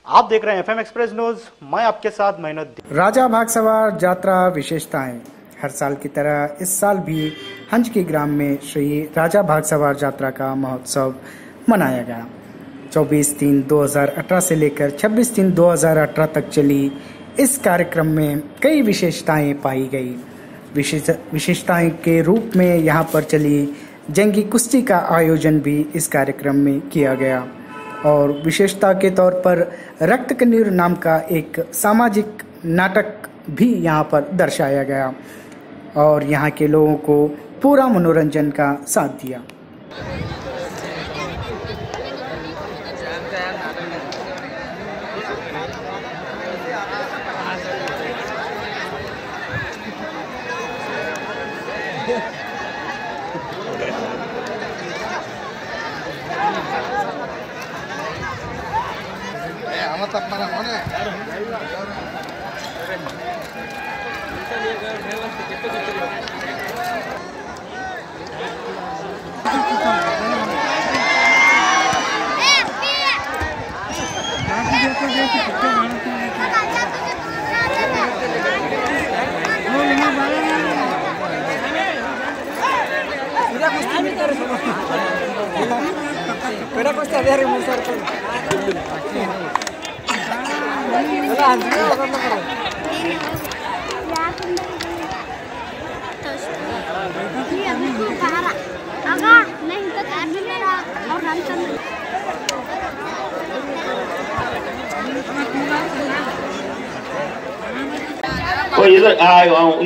आप देख रहे हैं एफएम एक्सप्रेस न्यूज। मैं आपके साथ मेहनत। राजा भाग सवार यात्रा विशेषताएं। हर साल की तरह इस साल भी हंज के ग्राम में श्री राजा भाग सवार यात्रा का महोत्सव मनाया गया। 24/3/2018 से लेकर 26/3/2018 तक चली इस कार्यक्रम में कई विशेषताएं पाई गई। विशेषताएं के रूप में यहां पर चली जंगी कुश्ती का आयोजन भी इस कार्यक्रम में किया गया और विशेषता के तौर पर रक्त कनीर नाम का एक सामाजिक नाटक भी यहाँ पर दर्शाया गया और यहाँ के लोगों को पूरा मनोरंजन का साथ दिया।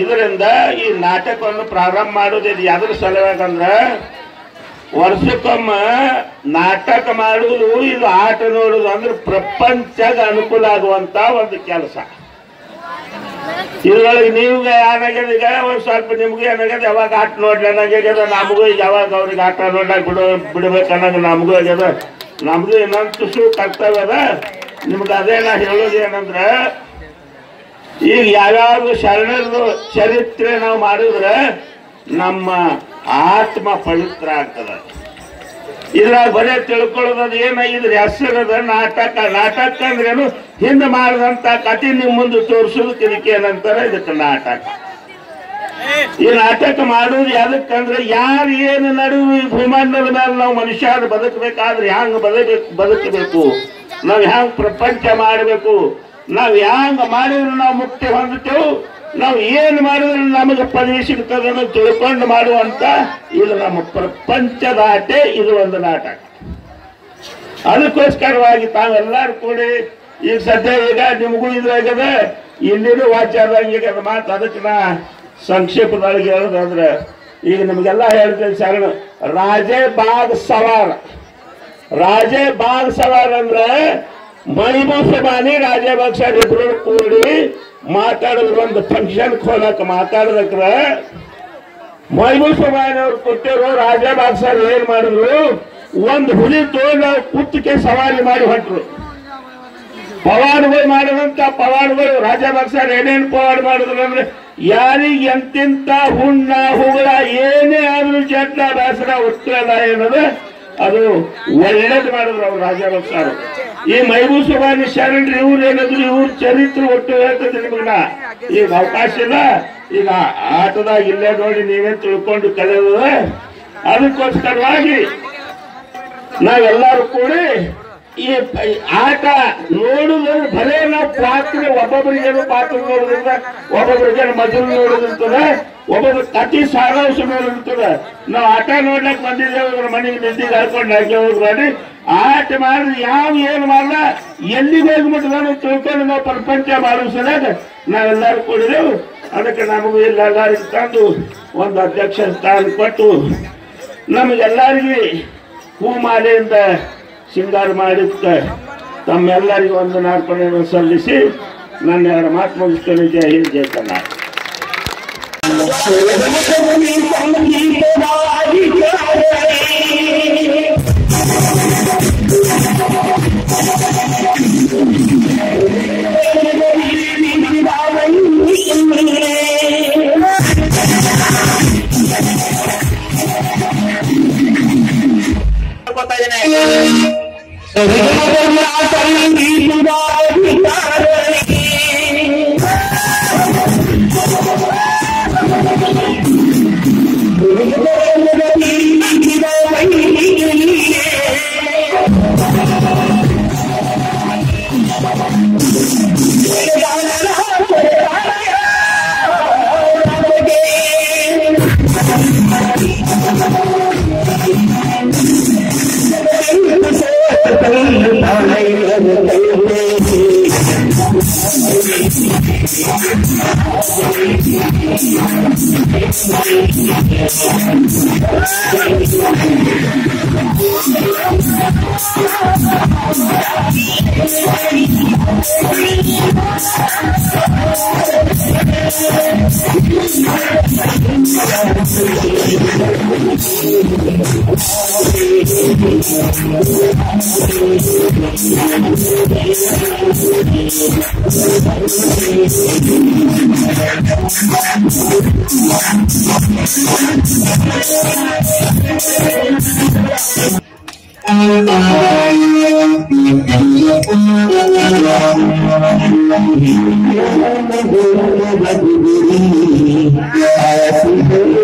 ಇದರಿಂದ ಈ ನಾಟಕವನ್ನು ಪ್ರಾರಂಭ ಮಾಡೋದು ಯಾವ್ದ್ರ ಸಲುವಾಗಂದ್ರೆ ವರ್ಷಕ್ಕೊಮ್ಮ ನಾಟಕ ಮಾಡುವುದು ಇದು ಆಟ ನೋಡುದು ಅಂದ್ರೆ ಪ್ರಪಂಚಗ ಅನುಕೂಲ ಆಗುವಂತ ಒಂದು ಕೆಲಸ. ಇದ್ರೊಳಗೆ ನೀವು ಏನಾಗ್ಯದ ಈಗ ಒಂದ್ ಸ್ವಲ್ಪ ನಿಮ್ಗೆ ಏನಾಗ್ಯದ ಯಾವಾಗ ಆಟ ನೋಡ್ಲಿ ಅನ್ನಂಗ್ಯದ, ನಮಗೂ ಈಗ ಯಾವಾಗ ಅವ್ರಿಗೆ ಆಟ ನೋಡ್ಲಾಕ ಬಿಡ್ಬೇಕನ್ನಂಗ ನಮಗೂ ಆಗ್ಯದ. ನಮ್ದು ಇನ್ನೊಂದು ತುಸು ಕರ್ತವ್ಯ ಅದ. ನಿಮ್ಗೆ ಅದೇ ನಾ ಹೇಳೋದು ಏನಂದ್ರ, ಈಗ ಯಾವ್ಯಾವ ಶರಣರದು ಚರಿತ್ರೆ ನಾವು ಮಾಡಿದ್ರೆ ನಮ್ಮ ಆತ್ಮ ಪವಿತ್ರ ಆಗ್ತದ. ಇದ್ರಾಗ ಬರೇ ತಿಳ್ಕೊಳ್ಳೋದು ಏನ, ಇದ್ರ ಹೆಸರದ ನಾಟಕ. ನಾಟಕ ಅಂದ್ರೇನು, ಹಿಂದೆ ಮಾಡಿದಂತ ಕಥೆ ನಿಮ್ ಮುಂದೆ ತೋರಿಸೋದಕ್ಕೆ ಇದಕ್ಕೆ ಏನಂತಾರ, ಇದಕ್ಕೆ ನಾಟಕ. ಈ ನಾಟಕ ಮಾಡೋದು ಯಾವ್ದಕ್ಕಂದ್ರೆ ಯಾರು ಏನು ನಡುವೆ ಭೂಮಂಡಲದ ಮೇಲೆ ನಾವು ಮನುಷ್ಯರು ಬದುಕಬೇಕಾದ್ರೆ ಹ್ಯಾಂಗ ಬದುಕಬೇಕು, ನಾವ್ ಹ್ಯಾಂಗ ಪ್ರಪಂಚ ಮಾಡಬೇಕು, ನಾವ್ ಹ್ಯಾಂಗ ಮಾಡಿದ್ರೆ ನಾವು ಮುಕ್ತಿ ಹೊಂದುತ್ತೇವೆ, ನಾವು ಏನು ಮಾಡಿದ್ರೆ ನಮಗೆ ಪದವಿ ಸಿಗ್ತದೆ ಅನ್ನೋದು ತಿಳ್ಕೊಂಡು ಮಾಡುವಂತ ಇದು ನಮ್ಮ ಪ್ರಪಂಚದ ಆಟೆ. ಇದು ಒಂದು ನಾಟಕ. ಅದಕ್ಕೋಸ್ಕರವಾಗಿ ತಾವೆಲ್ಲರೂ ಕೂಡಿ ಈಗ ಸದ್ಯ ಈಗ ನಿಮಗೂ ಇದ್ರಾಗದ ಇಲ್ಲಿನೂ ವಾಚಾರದಂಗೆ ಮಾತು. ಅದಕ್ಕೆ ನಾ ಸಂಕ್ಷೇಪದೊಳಗೆ ಹೇಳೋದಂದ್ರೆ ಈಗ ನಿಮಗೆಲ್ಲ ಹೇಳ್ತೇನೆ ಶರಣ. ರಾಜೇ ಬಾಗ್ ಸವಾರ್. ರಾಜೇ ಬಾಗ್ ಸವಾರ್ ಅಂದ್ರೆ ಮೈಮೂಸಮಾನಿ ರಾಜೇ ಬಾಗ್ಸರ್ ಇಬ್ರು ಕೂಡಿ ಮಾತಾಡಿದ್ರು. ಒಂದು ಫಂಕ್ಷನ್ ಹೋಲಕ್ ಮಾತಾಡದ್ರ ಮೈಮೂಸಮಾನಿ ಅವ್ರು ಕೊಟ್ಟಿರು. ರಾಜೇ ಬಾಗ್ಸರ್ ಏನ್ ಮಾಡಿದ್ರು, ಒಂದು ಹುಲಿ ತೋಳ ಕುತ್ತಿಗೆ ಸವಾರಿ ಮಾಡಿ ಹೊಂಟ್ರು. ಪವಾಡಗಳು ಮಾಡಿದಂತ ಪವಾಡಗಳು ರಾಜಾ ಬಾಗ್ಸರ್ ಏನೇನು ಪವಾಡ ಮಾಡಿದ್ರು ಅಂದ್ರೆ, ಯಾರಿಗೆ ಎಂತಿಂತ ಹುಣ್ಣ ಹುಗಳ ಏನೇ ಆದ್ರೂ ಜಟ್ಲ ಬೇಸರ ಉತ್ತರದ ಏನದ ಅದು ಒಳ್ಳೇದು ಮಾಡಿದ್ರು ಅವ್ರು ರಾಜಾ ಬಾಗ್ಸರ್. ಈ ಮೈಬೂಸವಾನಿ ಶರಣರು ಇವ್ರು ಏನಾದ್ರು ಇವ್ರ ಚರಿತ್ರೆ ಒಟ್ಟು ಹೇಳ್ತದೆ ನಿಮಗ. ಈಗ ಅವಕಾಶ ಇಲ್ಲ, ಈಗ ಆಟದಾಗ ಇಲ್ಲೇ ನೋಡಿ ನೀವೇ ತಿಳ್ಕೊಂಡು ಕಲಿಯೋದು. ಅದಕ್ಕೋಸ್ಕರವಾಗಿ ನಾವೆಲ್ಲರೂ ಕೂಡಿ ಈ ಆಟ ನೋಡುದು ಭಲೇ ನಾವು ಪಾತ್ರ ಒಬ್ಬೊಬ್ಬರಿಗೇನು ಪಾತ್ರ ನೋಡೋದ್ರಿಂದ, ಒಬ್ಬೊಬ್ಬರಿಗೇನು ಮಜಲು ನೋಡೋದಿರ್ತದೆ, ಒಬ್ಬೊಬ್ರು ಕತಿ ಸಾರಾಂಶ ನೋಡಿರ್ತದೆ. ನಾವು ಆಟ ನೋಡ್ಲಕ್ ಬಂದಿದ್ದೇವೆ, ಮನೆಗೆ ನಿಂತಿಗೆ ಹಾಕೊಂಡು ಹಾಕಿ ಹೋಗ್ಬಾಡಿ. ಆಟ ಮಾಡಿದ್ರೆ ಯಾವ ಏನು ಮಾಡಲ್ಲ, ಎಲ್ಲಿಗೆ ಹೋಗ್ಬಿಟ್ಟು ತಿಳ್ಕೊಂಡು ನಾವು ಪ್ರಪಂಚ ಮಾಡಿಸೋದಾಗ ನಾವೆಲ್ಲರೂ ಕೂಡಿದೆವು. ಅದಕ್ಕೆ ನಮಗೂ ಎಲ್ಲರಿಗೂ ತಂದು ಒಂದು ಅಧ್ಯಕ್ಷ ಸ್ಥಾನ ಕೊಟ್ಟು ನಮಗೆಲ್ಲರಿಗೂ ಹೂಮಾಲೆಯಿಂದ ಶೃಂಗಾರ ಮಾಡಿದ್ದ ತಮ್ಮೆಲ್ಲರಿಗೂ ಒಂದು ನಾರ್ಪಣೆಯನ್ನು ಸಲ್ಲಿಸಿ ನನ್ನ ಎರಡು ಮಾತು ಮುಗಿಸ್ತೇನೆ. ಜಯ ಹಿಂದ್, ಜಯ ಕರ್ನಾಟಕ. ಗೊತ್ತಾಗಿದೆ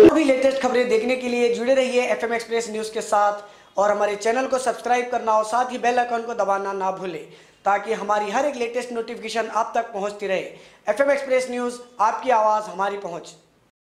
अभी लेटेस्ट खबरें देखने के लिए जुड़े रहिए एफएम एक्सप्रेस न्यूज के साथ और हमारे चैनल को सब्सक्राइब करना और साथ ही बेल आइकन को दबाना ना भूलें ताकि हमारी हर एक लेटेस्ट नोटिफिकेशन आप तक पहुंचती रहे। एफएम एक्सप्रेस न्यूज, आपकी आवाज़ हमारी पहुंच।